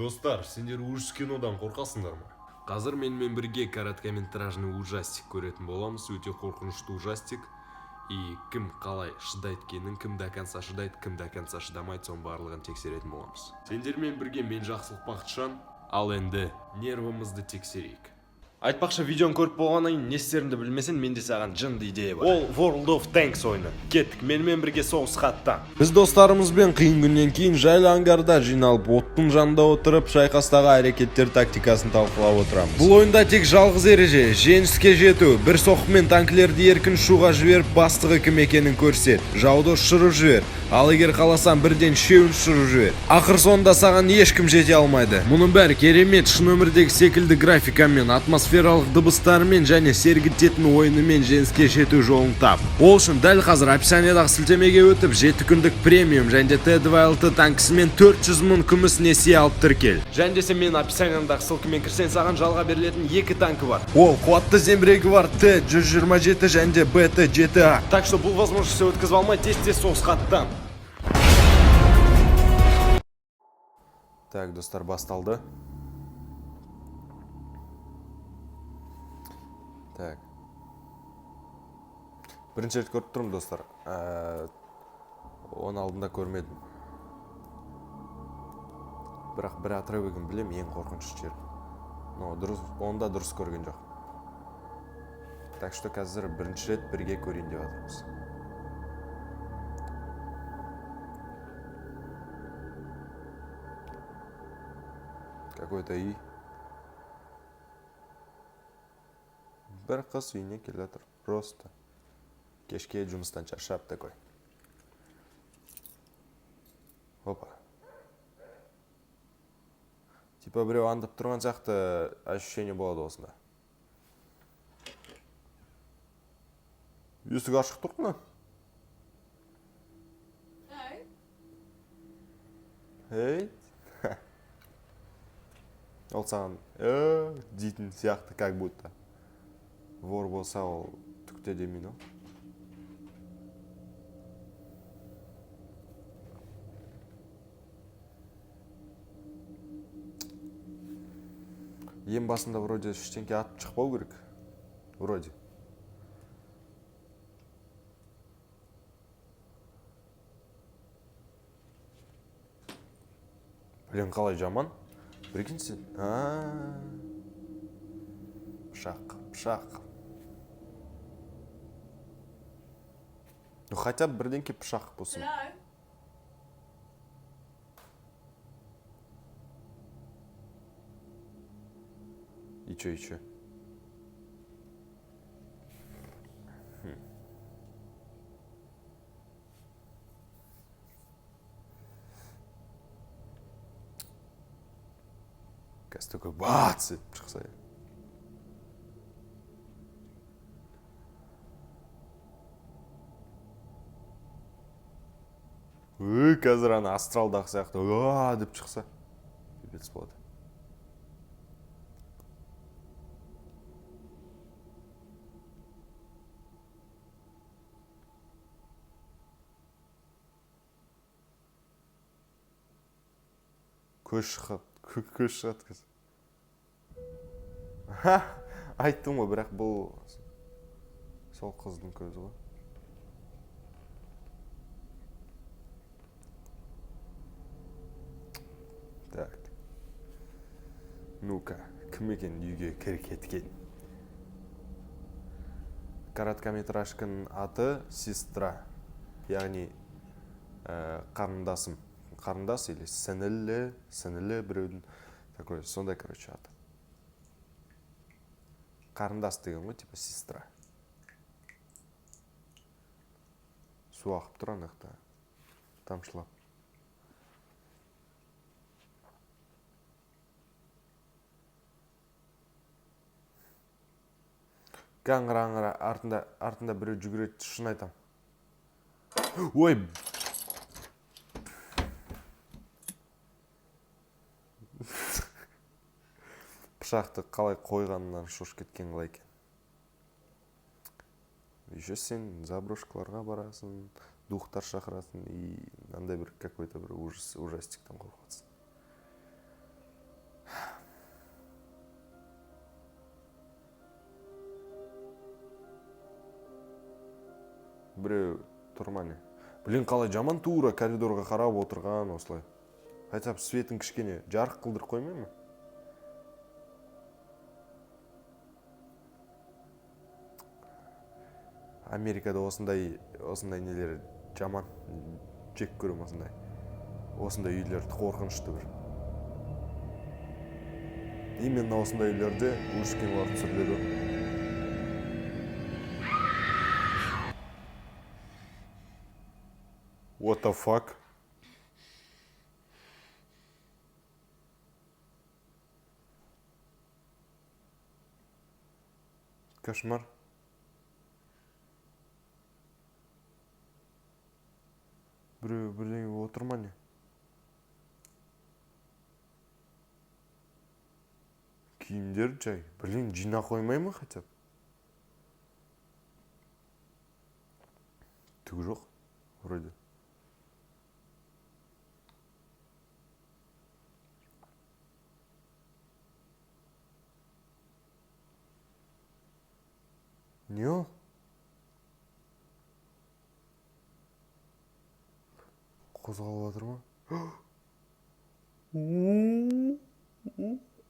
Достар, сендер ужас кинодан қорқасыңдар ма? Қазір менімен бірге короткометражный ужастик көретін боламыз, өте қорқынышты ужастик. И кім қалай шыдайды екенін, кім до конца шыдайды, кім до конца шыдамайды, соның барлығын тексеретін боламыз. Сендермен бірге мен Жақсылық Бақытжан, ал енді нервымызды тексерейік. Айтпақшы, видеоны көріп болғаннан кейін не істерімді білмесең, менде саған жынды идея бар. Ол World of Tanks ойыны. Кеттік, менімен бірге соғысқа аттан. Біз достарымызбен қиын күннен кейін жайлы ангарда жиналып, оттың жанында отырып, шайқастағы әрекеттер тактикасын талқылап отырамыз. Бұл ойында тек жалғыз ереже, жеңіске жету, бір соққымен танкілерді еркін ұшуға жіберіп, бастығы кім екенін көрсет, жауды ұшырып жібер, ал егер қаласаң бірден шеуін ұшырып жібер. Ақыр соңында саған ешкім жете алмайды. Мұның бәрі керемет шын өмірдегі секілді графикамен, атмосфералық дыбыстарымен және сергітетін ойынымен жеңіске жету жолын тап. Ол үшін дәл қазір описаниедағы сілтемеге өтіп, 7 күндік премиум және Т-2 танкісімен 400 мың күміс несие алып тіркел. Және де сен мен описаниедағы ссылкамен кірсең, саған жалға берілетін 2 танкі бар. Ол қуатты зеңбірегі бар Т-127 және де БТ-7А. Так что бұл возможностьті өткізіп алмай, тез-тез соғысқа аттан. Так, достар, басталды. Так. Бірінші рет көріп тұрмын, достар. Оны алдында көрмедім. Бірақ бір отрывогын білем, ең қорқынышты жер. Но онда дұрыс көрген жоқ. Так что қазір бірінші рет бірге көрейін деп жатырмыз. Какой-то үй. Бір қыз үйіне келе жатыр. Просто. Кешке жұмыстан шаршап такой. Опа. Типа біреу аңдып тұрған сияқты ощущение болады осында. Есік ашық тұр ма? Эй. Ол саған дейтін сияқты, как будто. Вор болса, ол түкте демейді. Ең басында вроде ештеңке атып шықпау керек. Вроде. Блин, қалай жаман? Прикиньте. Пышақ. Ну, хотя бы бірдеңке пышақ болсын. И чё? Кәз такой бац етіп шықса. Қазір ана астралдағы сияқты деп шықса. Бебец болады. Көз шығады кез. Айттым ғой, бірақ бұл сол қыздың көзі ғой. Так. Ну-ка, кім екен үйге кеткен? Короткометражканың аты сестра. Яғни қарындасым. Қарындас или сіңілі біреудің. Такой, сондай, короче, аты. Қарындас деген ғой, типа сестра. Су ақып тұр анақта. Тамшылап. Қаңғыра, артында біреу жүгіреді, шын айтам. Ой! Пышақты қалай қойғанынан шошып кеткен қалай екен. Еще сен заброшкаларға барасың, духтар шақырасың и андай бір какой-то бір ужастиктен қорқасың. біреу тұрмане. Блин, қалай жаман тура коридорға қарап отырған осылай. Хотя бы светін кішкене жарық қылдырып қоймай ма? Америкада осындай нелер жаман, жек көрем осындай. Осындай үйлерді қорқынышты бір. Именно осындай үйлерде ужас кинолар түсіріледі. What the fuck? Кошмар. Біреу бірдеңе отыр ма не? Киімдер жай. Блин, жина қоймай ма хотя бы? Түгі жоқ, вроде. Не ол? Қозғалып жатыр ма?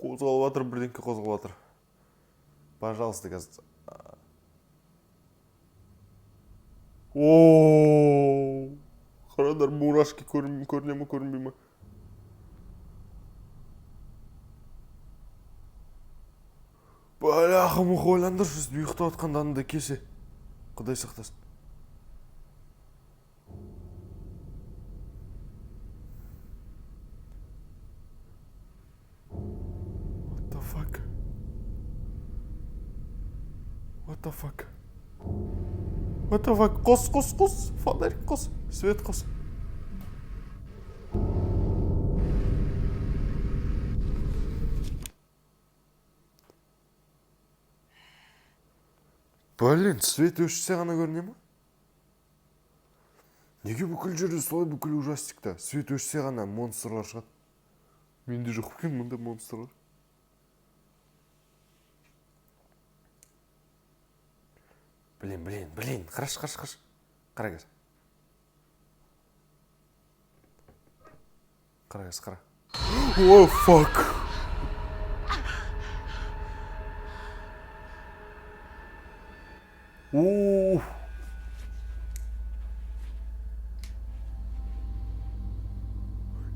Қозғалып жатыр, бірдеңке қозғалып жатыр. Пожалуйста, қазір. Ооо! Қараңдар, мурашки көріне ме, көрінбей ме? Бәләхім ойландыршы, ұйықтап атқанда анда кесе. Құдай сақтасын. What the fuck? What the fuck? What the fuck? Қос. Фонарик қос. Свет қос. Блин, свет өшсе ғана көріне ма? Неге бүкіл жерде солай бүкіл ужастикта? Свет өшсе ғана монстрлар шығады. Менде жоқ екен мұнда монстрлар. Блин, қараш. Қара кез. Қара. О, fuck! Ооо!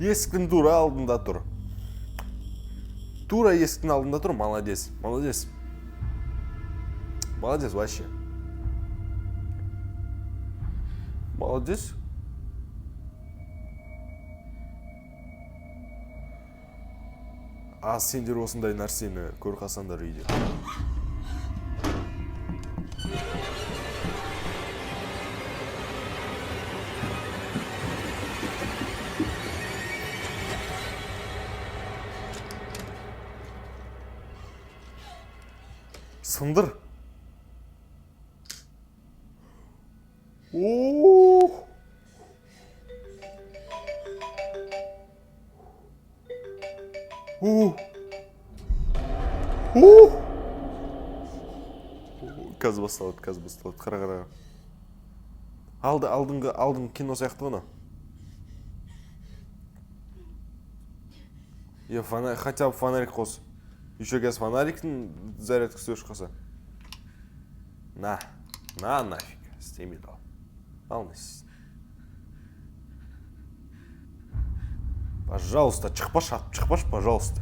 Есіктің тура алдында тұр. Тура есіктің алдында тұр, молодец. Молодец вообще. Молодец. А сендер осындай нәрсені көрқасандар үйде. Сындыр. Ооо. Каз басталады. Қара. Алдың кино сияқты оны. Хотя бы фонарик қос. Еще газ фонариктің зарядкасы өшіп қалса. На нафиг. Істемейді ал. Алмайсыз. Пожалуйста, шықпаш, пожалуйста.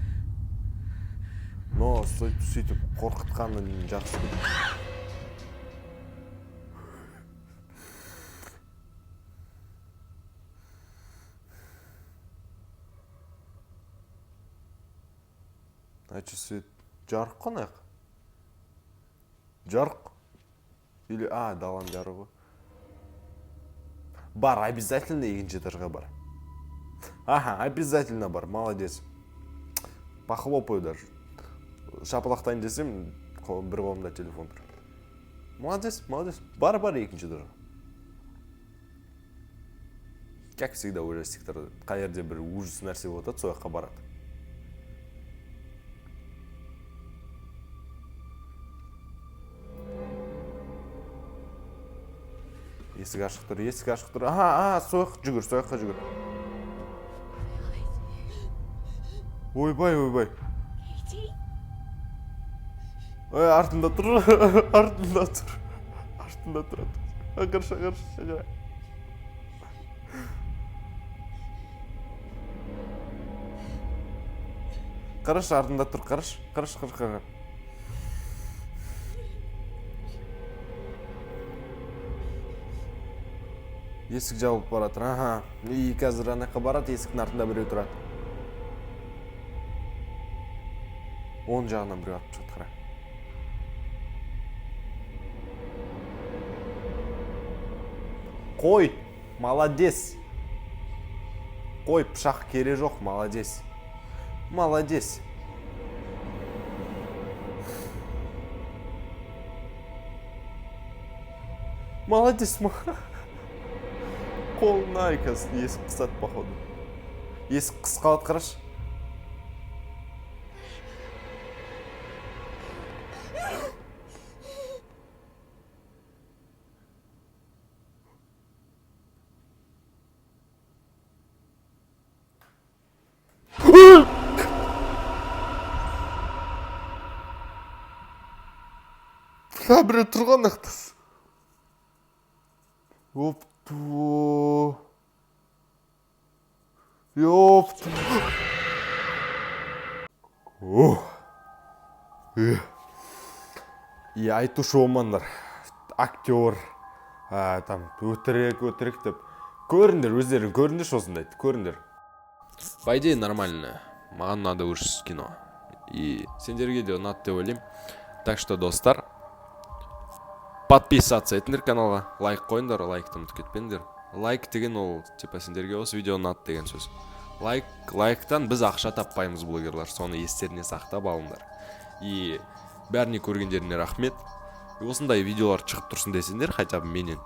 Но сөйтіп қорқытқаны жақсы. Айчы свет жарық қонайық. Жарық? Или, далан жарығы. Бар, обязательно екінші этажға бар. Обязательно бар, молодец. Похлопаю даже. Шапалақтайын десем, бір қолымда телефон тұр. Молодец. Бар екінші этажға. Как всегда ужастиктер, қай жерде бір ужас нәрсе болады, сол жаққа барады. Есік ашық тұр, есік ашық тұр. Сояққа жүгір. Ойбай. Ой, артында тұр. Қаршы. Қараш, артында тұр, қараш. Есік жауып баратыр, И қазір анаққа барады, есіктің артында біреу тұрады. Оң жағынан біреу атып жатыр. Қой, молодец. Қой, пышақ кере жоқ, молодец. Қолын айкасы, есік қысады, походу. Есік қысқалады, қараш. Біреу тұрған ақтас. И айтушы болмаңдар. Актер, там өтірік деп. Көріңдер, өздерің көріңдерші осындайды, көріңдер. По идее, нормально. Маған надо ужас кино. И сендерге де ұнады деп ойлаймын. Так что, достар, подписаться етіңдер каналға. Лайк қойыңдар, лайкты ұмытып кетпеңдер. Лайк деген ол, типа, сендерге осы видео ұнады деген сөз. Лайктан біз ақша таппаймыз, блогерлар. Соны естеріне сақтап алыңдар. И бәріне көргендеріне рахмет. Осындай видеолар шығып тұрсын десеңдер, хотя бы менен.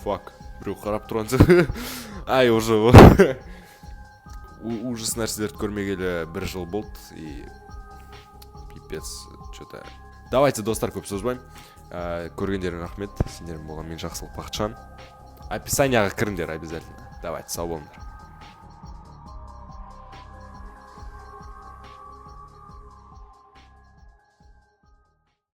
Фак, біреу қарап тұрғансың. Ай, уже ужас нәрселерді көрмегелі 1 жыл болды. И пипец, что-то. Давайте, достар, көп созбайым. Көргендерің рахмет. Сендерің болған мен жақсылық Бақытжан. Описанияға кіріңдер обязательно. Давайте, сау болыңдар.